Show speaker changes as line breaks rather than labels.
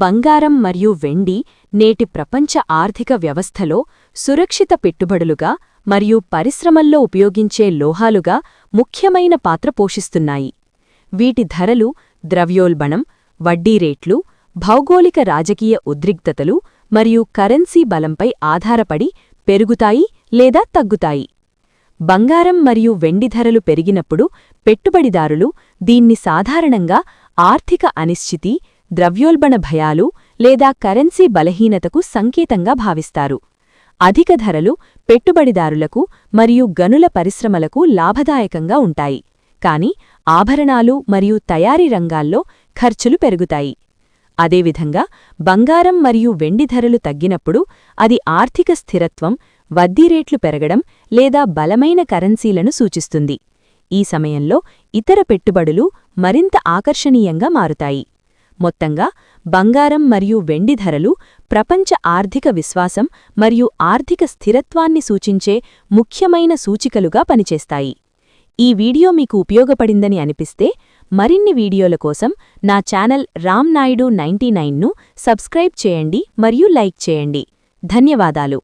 బంగారం మరియు వెండి నేటి ప్రపంచ ఆర్థిక వ్యవస్థలో సురక్షిత పెట్టుబడులుగా మరియు పరిశ్రమల్లో ఉపయోగించే లోహాలుగా ముఖ్యమైన పాత్ర పోషిస్తున్నాయి. వీటి ధరలు ద్రవ్యోల్బణం, వడ్డీ రేట్లు, భౌగోళిక రాజకీయ ఉద్రిక్తతలు మరియు కరెన్సీ బలంపై ఆధారపడి పెరుగుతాయి లేదా తగ్గుతాయి. బంగారం మరియు వెండి ధరలు పెరిగినప్పుడు పెట్టుబడిదారులు దీన్ని సాధారణంగా ఆర్థిక అనిశ్చితి, ద్రవ్యోల్బణ భయాలు లేదా కరెన్సీ బలహీనతకు సంకేతంగా భావిస్తారు. అధిక ధరలు పెట్టుబడిదారులకు మరియు గనుల పరిశ్రమలకు లాభదాయకంగా ఉంటాయి, కాని ఆభరణాలు మరియు తయారీ రంగాల్లో ఖర్చులు పెరుగుతాయి. అదేవిధంగా బంగారం మరియు వెండి ధరలు తగ్గినప్పుడు అది ఆర్థిక స్థిరత్వం, వడ్డీరేట్లు పెరగడం లేదా బలమైన కరెన్సీలను సూచిస్తుంది. ఈ సమయంలో ఇతర పెట్టుబడులు మరింత ఆకర్షణీయంగా మారుతాయి. మొత్తంగా బంగారం మరియు వెండి ధరలు ప్రపంచ ఆర్థిక విశ్వాసం మరియు ఆర్థిక స్థిరత్వాన్ని సూచించే ముఖ్యమైన సూచికలుగా పనిచేస్తాయి. ఈ వీడియో మీకు ఉపయోగపడిందని అనిపిస్తే మరిన్ని వీడియోల కోసం నా ఛానల్ రామ్ నాయుడు 99ను సబ్స్క్రైబ్ చేయండి మరియు లైక్ చేయండి. ధన్యవాదాలు.